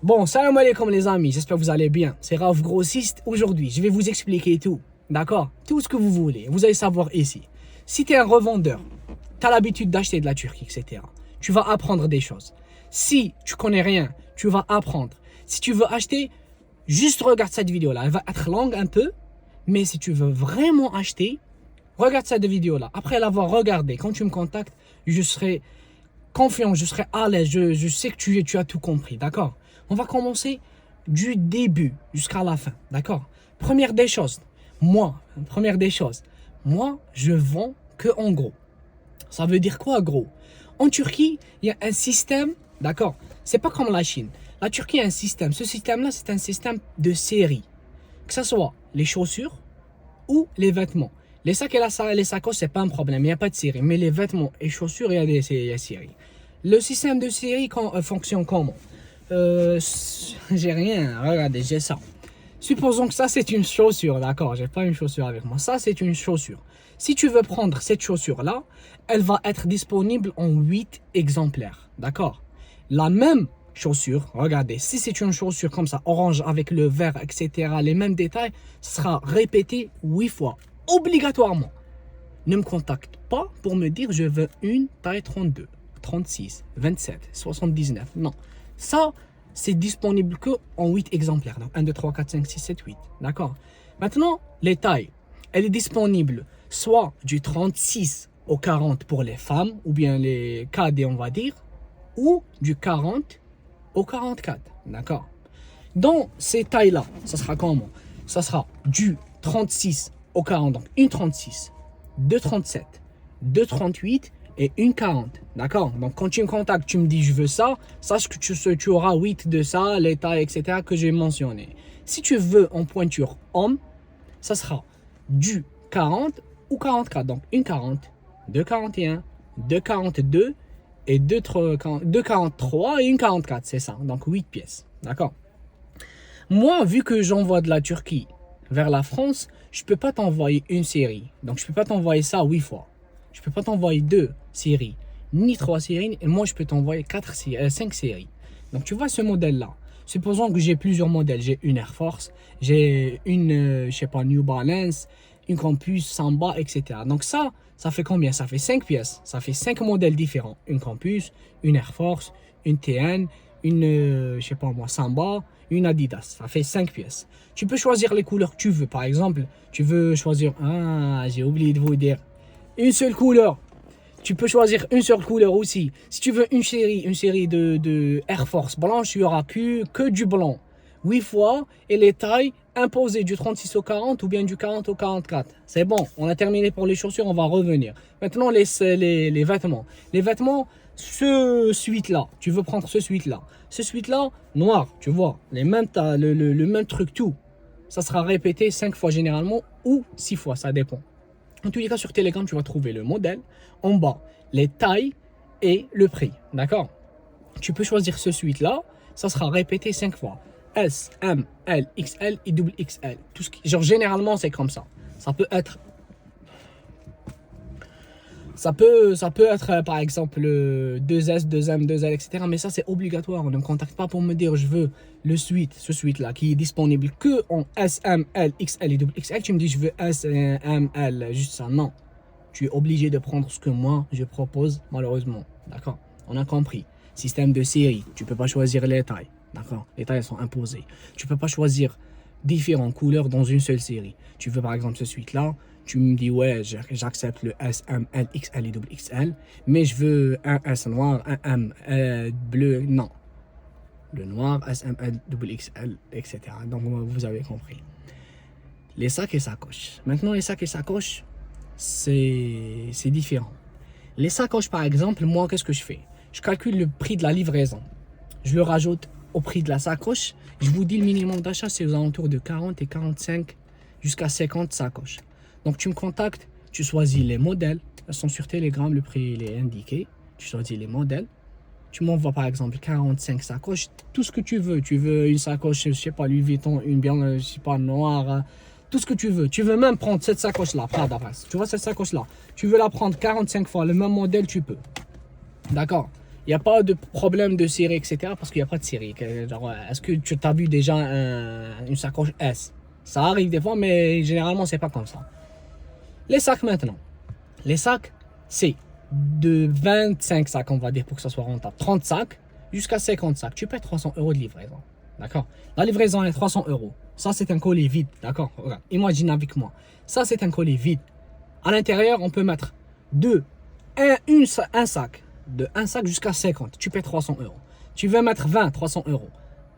Bon, salam alaikum les amis, j'espère que vous allez bien. C'est Raouf Grossiste. Aujourd'hui, je vais vous expliquer tout, d'accord? Tout ce que vous voulez, vous allez savoir ici. Si tu es un revendeur, tu as l'habitude d'acheter de la Turquie, etc. Tu vas apprendre des choses. Si tu connais rien, tu vas apprendre. Si tu veux acheter, juste regarde cette vidéo-là. Elle va être longue un peu, mais si tu veux vraiment acheter, regarde cette vidéo-là. Après l'avoir regardée, quand tu me contactes, je serai confiant, je serai à l'aise, je sais que tu as tout compris, d'accord? On va commencer du début jusqu'à la fin, d'accord? Première des choses, moi, je vends que en gros. Ça veut dire quoi, gros? En Turquie, il y a un système, d'accord? C'est pas comme la Chine. La Turquie a un système. Ce système-là, c'est un système de série. Que ce soit les chaussures ou les vêtements. Les sacs et les sacoches, c'est pas un problème, il n'y a pas de série. Mais les vêtements et chaussures, il y a des séries. Le système de série fonctionne comment? J'ai rien, regardez, j'ai ça. Supposons que ça c'est une chaussure, d'accord? J'ai pas une chaussure avec moi. Ça c'est une chaussure. Si tu veux prendre cette chaussure-là, elle va être disponible en 8 exemplaires, d'accord? La même chaussure, regardez, si c'est une chaussure comme ça, orange avec le vert, etc., les mêmes détails, ça sera répété 8 fois, obligatoirement. Ne me contacte pas pour me dire je veux une taille 32, 36, 27, 79. Non. Ça, c'est disponible que en 8 exemplaires. Donc 1, 2, 3, 4, 5, 6, 7, 8. D'accord? Maintenant, les tailles. Elle est disponible soit du 36 au 40 pour les femmes, ou bien les cadets, on va dire, ou du 40 au 44. D'accord? Dans ces tailles-là, ça sera comment? Ça sera du 36 au 40, donc une 36, 2 37, 2 38 et une 40. D'accord? Donc quand tu me contactes, tu me dis je veux ça, sache que tu auras 8 de ça, les tailles, etc. que j'ai mentionné. Si tu veux en pointure homme, ça sera du 40 ou 44. Donc une 40, 2 41, 2 42 et 2 43 et une 44. C'est ça. Donc 8 pièces. D'accord? Moi, vu que j'envoie de la Turquie vers la France, je ne peux pas t'envoyer une série. Donc, je ne peux pas t'envoyer ça 8 fois. Je ne peux pas t'envoyer 2 séries, ni 3 séries. Et moi, je peux t'envoyer 5 séries. Donc, tu vois ce modèle-là. Supposons que j'ai plusieurs modèles. J'ai une Air Force, j'ai une, je sais pas, New Balance, une Campus, Samba, etc. Donc, ça fait combien? Ça fait 5 pièces. Ça fait 5 modèles différents. Une Campus, une Air Force, une TN, une, je sais pas moi, Samba, une Adidas. Ça fait 5 pièces. Tu peux choisir les couleurs que tu veux. Par exemple, tu veux choisir... Ah, j'ai oublié de vous dire. Une seule couleur. Tu peux choisir une seule couleur aussi. Si tu veux une série de Air Force blanche, il n'y aura que du blanc. 8 fois et les tailles imposées du 36 au 40 ou bien du 40 au 44. C'est bon, on a terminé pour les chaussures, on va revenir. Maintenant, les vêtements. Les vêtements, ce suite-là, tu veux prendre ce suite-là. Ce suite-là, noir, tu vois, le même truc, tout. Ça sera répété 5 fois généralement ou 6 fois, ça dépend. En tous les cas, sur Telegram, tu vas trouver le modèle, en bas, les tailles et le prix. D'accord? Tu peux choisir ce suite-là, ça sera répété 5 fois. S, M, L, XL et double XL. Genre, généralement, c'est comme ça. Ça peut être, par exemple, 2S, 2M, 2L, etc. Mais ça, c'est obligatoire. On ne me contacte pas pour me dire je veux ce suite-là, qui est disponible que en S, M, L, XL et double XL. Tu me dis je veux S, M, L, juste ça. Non. Tu es obligé de prendre ce que moi, je propose, malheureusement. D'accord? On a compris. Système de série. Tu ne peux pas choisir les tailles. D'accord? Les tailles sont imposées. Tu ne peux pas choisir différentes couleurs dans une seule série. Tu veux par exemple ce suite-là. Tu me dis, ouais, j'accepte le S, M, L, XL et double XL, mais je veux un S noir, un M bleu. Non. Le noir, S, M, L, double XL, etc. Donc, vous avez compris. Les sacs et sacoches. Maintenant, les sacs et sacoches, c'est différent. Les sacoches, par exemple, moi, qu'est-ce que je fais? Je calcule le prix de la livraison. Je le rajoute au prix de la sacoche. Je vous dis, le minimum d'achat, c'est aux alentours de 40 et 45 jusqu'à 50 sacoches. Donc, tu me contactes, tu choisis les modèles. Elles sont sur Telegram, le prix il est indiqué. Tu choisis les modèles. Tu m'envoies par exemple 45 sacoches, tout ce que tu veux. Tu veux une sacoche, je sais pas, Louis Vuitton, une bien, je sais pas, noire, tout ce que tu veux. Tu veux même prendre cette sacoche-là, Prada. Tu vois cette sacoche-là, tu veux la prendre 45 fois, le même modèle, tu peux. D'accord? Il n'y a pas de problème de série, etc. Parce qu'il n'y a pas de série. Genre, est-ce que tu as vu déjà une sacoche S? Ça arrive des fois, mais généralement, c'est pas comme ça. Les sacs maintenant. Les sacs, c'est de 25 sacs, on va dire, pour que ça soit rentable. 30 sacs jusqu'à 50 sacs. Tu payes 300 euros de livraison. D'accord? La livraison est 300 euros. Ça, c'est un colis vide. D'accord? Regarde, imagine avec moi. Ça, c'est un colis vide. À l'intérieur, on peut mettre un sac. De un sac jusqu'à 50. Tu payes 300 euros. Tu veux mettre 20, 300 euros.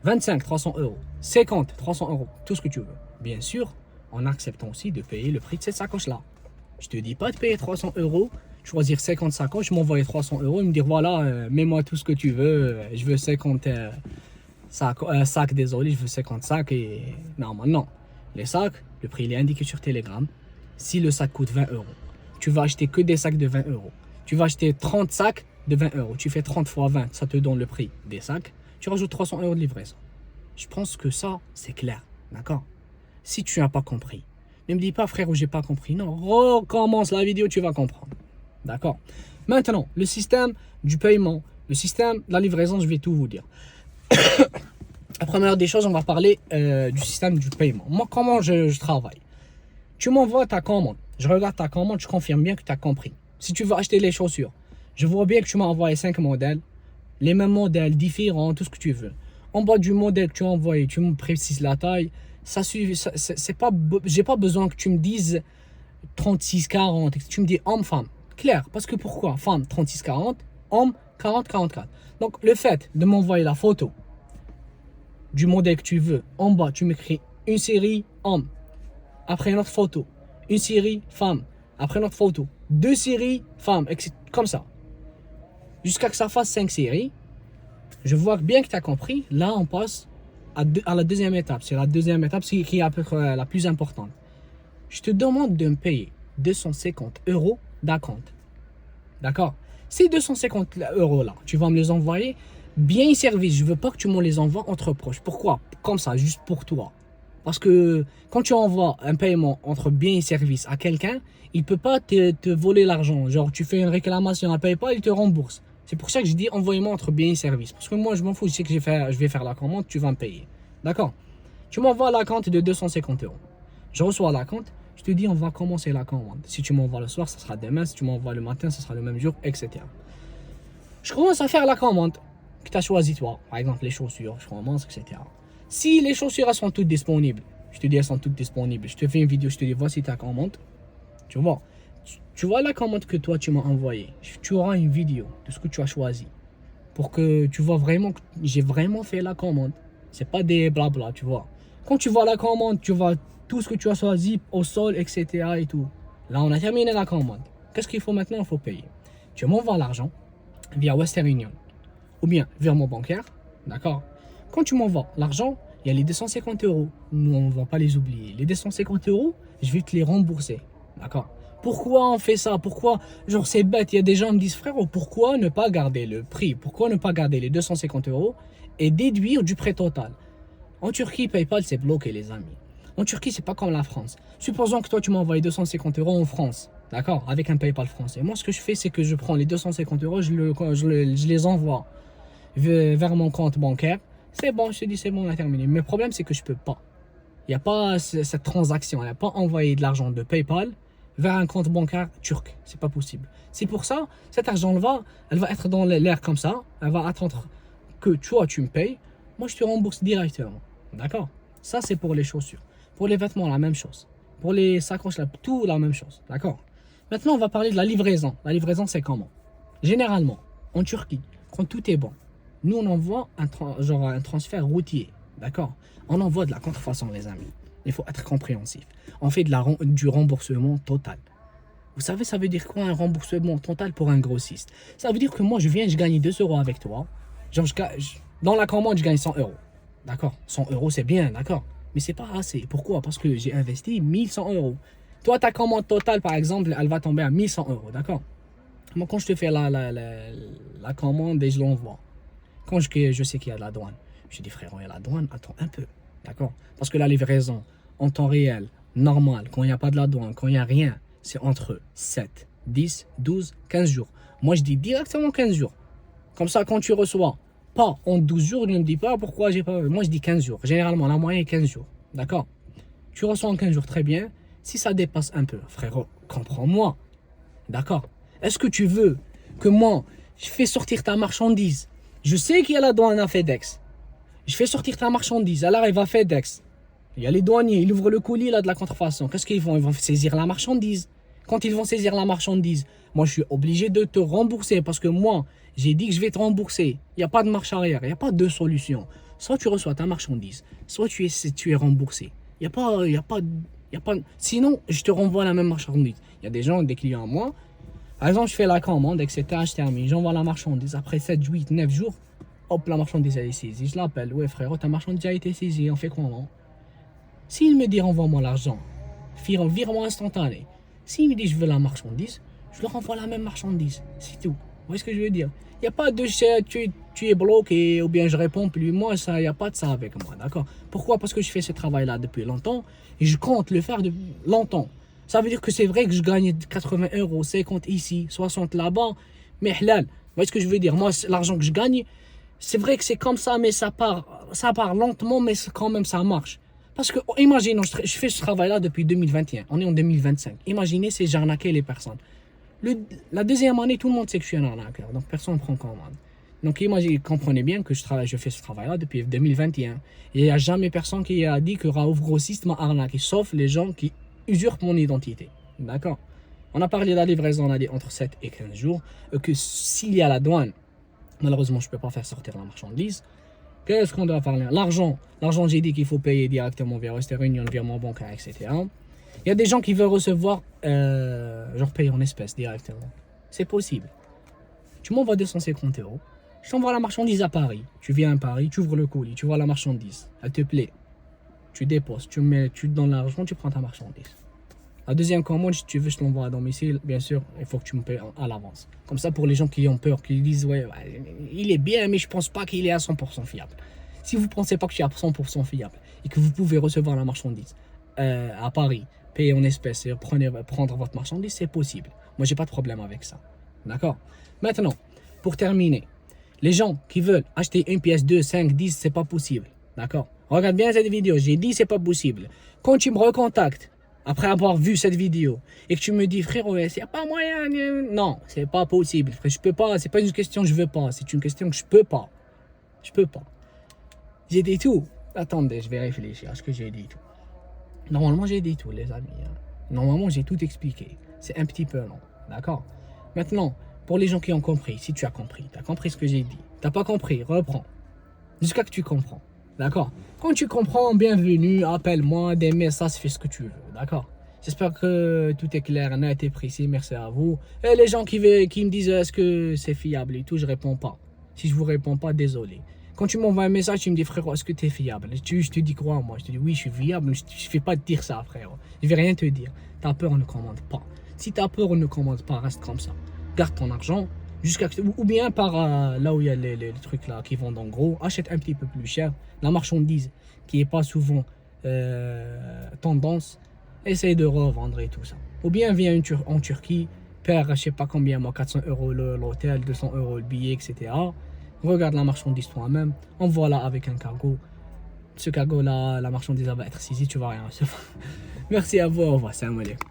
25, 300 euros. 50, 300 euros. Tout ce que tu veux. Bien sûr, en acceptant aussi de payer le prix de cette sacoche-là. Je te dis pas de payer 300 euros, choisir 50 sacoches, m'envoyer 300 euros et me dire voilà, mets-moi tout ce que tu veux, je veux 50 sacs, désolé, je veux 50 sacs et. Non. Les sacs, le prix il est indiqué sur Telegram. Si le sac coûte 20 euros, tu vas acheter que des sacs de 20 euros. Tu vas acheter 30 sacs de 20 euros. Tu fais 30 fois 20, ça te donne le prix des sacs. Tu rajoutes 300 euros de livraison. Je pense que ça, c'est clair. D'accord? Si tu n'as pas compris, ne me dis pas frère, j'ai pas compris. Non, recommence la vidéo, tu vas comprendre. D'accord? Maintenant, le système du paiement, le système de la livraison, je vais tout vous dire. La première des choses, on va parler du système du paiement. Moi, comment je travaille? Tu m'envoies ta commande. Je regarde ta commande, je confirme bien que tu as compris. Si tu veux acheter les chaussures, je vois bien que tu m'as envoyé 5 modèles. Les mêmes modèles, différents, tout ce que tu veux. En bas du modèle que tu as envoyé, tu me précises la taille. Ça suffit, c'est pas, j'ai pas besoin que tu me dises 36, 40. Tu me dis homme, femme. Clair. Parce que pourquoi? Femme, 36, 40. Homme, 40, 44. Donc, le fait de m'envoyer la photo du modèle que tu veux, en bas, tu m'écris une série homme. Après une autre photo. Une série femme. Après une autre photo. 2 séries femmes. Etc. Comme ça. Jusqu'à que ça fasse 5 séries. Je vois bien que tu as compris. Là, on passe à la deuxième étape. C'est la deuxième étape qui est à peu près la plus importante. Je te demande de me payer 250 euros d'acompte. D'accord? Ces 250 euros là, tu vas me les envoyer bien service. Je veux pas que tu me les envoies entre proches. Pourquoi? Comme ça, juste pour toi. Parce que quand tu envoies un paiement entre biens et services à quelqu'un, il peut pas te voler l'argent. Genre, tu fais une réclamation à PayPal, il te rembourse. C'est pour ça que je dis envoyez-moi entre biens et services. Parce que moi, je m'en fous, je sais que je vais faire la commande, tu vas me payer. D'accord? Tu m'envoies la compte de 250 euros. Je reçois la compte, je te dis on va commencer la commande. Si tu m'envoies le soir, ça sera demain. Si tu m'envoies le matin, ça sera le même jour, etc. Je commence à faire la commande que tu as choisi toi. Par exemple, les chaussures, je commence, etc. Si les chaussures elles sont toutes disponibles, je te dis elles sont toutes disponibles. Je te fais une vidéo, je te dis voici ta commande. Tu vois, tu vois la commande que toi tu m'as envoyée. Tu auras une vidéo de ce que tu as choisi. Pour que tu vois vraiment que j'ai vraiment fait la commande. C'est pas des blabla, tu vois. Quand tu vois la commande, tu vois tout ce que tu as choisi au sol, etc. et tout. Là, on a terminé la commande. Qu'est-ce qu'il faut maintenant? Il faut payer. Tu m'envoies l'argent via Western Union ou bien virement bancaire. D'accord? Quand tu m'envoies l'argent, il y a les 250 euros. Nous, on ne va pas les oublier. Les 250 euros, je vais te les rembourser. D'accord? Pourquoi on fait ça? Pourquoi? Genre, c'est bête. Il y a des gens qui me disent, frère, pourquoi ne pas garder le prix? Pourquoi ne pas garder les 250 euros et déduire du prêt total? En Turquie, PayPal, c'est bloqué, les amis. En Turquie, c'est pas comme la France. Supposons que toi, tu m'as envoyé 250 euros en France. D'accord? Avec un PayPal français. Moi, ce que je fais, c'est que je prends les 250 euros, je les envoie vers mon compte bancaire. C'est bon, je te dis, c'est bon, on a terminé. Mais le problème, c'est que je peux pas. Il n'y a pas cette transaction. Il n'y a pas envoyé de l'argent de PayPal vers un compte bancaire turc. C'est pas possible. C'est pour ça, cet argent-là, elle va être dans l'air comme ça. Elle va attendre que toi, tu me payes. Moi, je te rembourse directement. D'accord? Ça, c'est pour les chaussures. Pour les vêtements, la même chose. Pour les sacoches, tout la même chose. D'accord? Maintenant, on va parler de la livraison. La livraison, c'est comment? Généralement, en Turquie, quand tout est bon, nous, on envoie un transfert routier. D'accord? On envoie de la contrefaçon, les amis. Il faut être compréhensif. On fait du remboursement total. Vous savez, ça veut dire quoi un remboursement total pour un grossiste? Ça veut dire que moi, je viens, je gagne 2 euros avec toi. Genre, dans la commande, je gagne 100 euros. D'accord? 100 euros, c'est bien, d'accord? Mais c'est pas assez. Pourquoi? Parce que j'ai investi 1100 euros. Toi, ta commande totale, par exemple, elle va tomber à 1100 euros, d'accord? Moi, quand je te fais la commande et je l'envoie, quand je sais qu'il y a de la douane, je dis frérot, il y a la douane, attends un peu, d'accord? Parce que la livraison, en temps réel, normal, quand il n'y a pas de la douane, quand il n'y a rien, c'est entre 7, 10, 12, 15 jours. Moi, je dis directement 15 jours. Comme ça, quand tu reçois pas en 12 jours, ne me dis pas pourquoi j'ai pas. Moi, je dis 15 jours. Généralement, la moyenne est 15 jours. D'accord? Tu reçois en 15 jours, très bien. Si ça dépasse un peu, frérot, comprends-moi. D'accord? Est-ce que tu veux que moi, je fais sortir ta marchandise? Je sais qu'il y a la douane à FedEx. Je fais sortir ta marchandise. Elle arrive à FedEx. Il y a les douaniers, ils ouvrent le colis là de la contrefaçon. Qu'est-ce qu'ils vont? Ils vont saisir la marchandise. Quand ils vont saisir la marchandise, moi je suis obligé de te rembourser parce que moi, j'ai dit que je vais te rembourser. Il n'y a pas de marche arrière, il n'y a pas de solution. Soit tu reçois ta marchandise, soit tu es remboursé. Il n'y a pas, il y a pas, il y a pas. Sinon, je te renvoie la même marchandise. Il y a des gens, des clients à moi. Par exemple, je fais la commande, etc. Je termine, j'envoie la marchandise. Après 7, 8, 9 jours, hop, la marchandise elle est saisie. Je l'appelle. Ouais, frérot, ta marchandise a été saisie. On fait comment? S'il me dit renvoie-moi l'argent, virement instantané. S'il me dit je veux la marchandise, je leur renvoie la même marchandise. C'est tout. Vous voyez ce que je veux dire? Il n'y a pas de tu es bloqué ou bien je réponds plus. Moi, il n'y a pas de ça avec moi. D'accord? Pourquoi? Parce que je fais ce travail-là depuis longtemps et je compte le faire depuis longtemps. Ça veut dire que c'est vrai que je gagne 80 euros, 50 ici, 60 là-bas. Mais halal. Vous voyez ce que je veux dire? Moi, l'argent que je gagne, c'est vrai que c'est comme ça, mais ça part lentement, mais quand même ça marche. Parce que, imaginons, je fais ce travail-là depuis 2021. On est en 2025. Imaginez si j'arnaquais les personnes. La deuxième année, tout le monde sait que je suis un arnaqueur. Donc, personne ne prend commande. Donc, imaginez, comprenez bien que je fais ce travail-là depuis 2021. Et il n'y a jamais personne qui a dit que Raouf Grossiste m'a arnaqué. Sauf les gens qui usurpent mon identité. D'accord? On a parlé de la livraison, on a dit entre 7 et 15 jours. Que s'il y a la douane, malheureusement, je ne peux pas faire sortir la marchandise. Qu'est-ce qu'on doit parler? L'argent, j'ai dit qu'il faut payer directement via Western Union, virement bancaire, etc. Il y a des gens qui veulent recevoir, genre payer en espèces directement. C'est possible. Tu m'envoies 250 euros, je t'envoie la marchandise à Paris. Tu viens à Paris, tu ouvres le colis, tu vois la marchandise, elle te plaît. Tu déposes, tu te donnes l'argent, tu prends ta marchandise. La deuxième commande, si tu veux, je te l'envoie à domicile. Bien sûr, il faut que tu me payes à l'avance. Comme ça, pour les gens qui ont peur, qui disent, ouais, il est bien, mais je pense pas qu'il est à 100% fiable. Si vous ne pensez pas que je suis à 100% fiable et que vous pouvez recevoir la marchandise à Paris, payer en espèces et prendre votre marchandise, c'est possible. Moi, j'ai pas de problème avec ça. D'accord? Maintenant, pour terminer, les gens qui veulent acheter une pièce 2, 5, 10, c'est pas possible. D'accord? Regarde bien cette vidéo, j'ai dit c'est pas possible. Quand tu me recontactes, après avoir vu cette vidéo, et que tu me dis, frérot, il n'y a pas moyen, non, c'est pas possible, frère, je peux pas, c'est pas une question je veux pas, c'est une question que je peux pas. Je peux pas. J'ai dit tout. Attendez, je vais réfléchir à ce que j'ai dit tout. Normalement, j'ai dit tout, les amis. Normalement, j'ai tout expliqué. C'est un petit peu long, d'accord? Maintenant, pour les gens qui ont compris, si tu as compris ce que j'ai dit. T'as pas compris, reprends. Jusqu'à que tu comprends. D'accord? Quand tu comprends, bienvenue, appelle-moi, des messages, fais ce que tu veux. D'accord? J'espère que tout est clair, net et précis. Merci à vous. Et les gens qui me disent est-ce que c'est fiable et tout, je réponds pas. Si je vous réponds pas, désolé. Quand tu m'envoies un message, tu me dis frérot, est-ce que tu es fiable? Je te dis quoi moi? Je te dis oui, je suis fiable, mais je ne vais pas te dire ça, frérot. Je vais rien te dire. T'as peur, ne commande pas. Si t'as peur, ne commande pas, reste comme ça. Garde ton argent. Ou bien par là où il y a les trucs là qui vendent en gros, achète un petit peu plus cher la marchandise qui n'est pas souvent tendance, essaye de revendre et tout ça. Ou bien viens en Turquie, perds je sais pas combien moi, 400 euros l'hôtel, 200 euros le billet, etc. Regarde la marchandise toi-même, envoie-la avec un cargo. Ce cargo là, la marchandise va être saisie, tu vas rien recevoir. Merci à vous, au revoir, salam alaikum.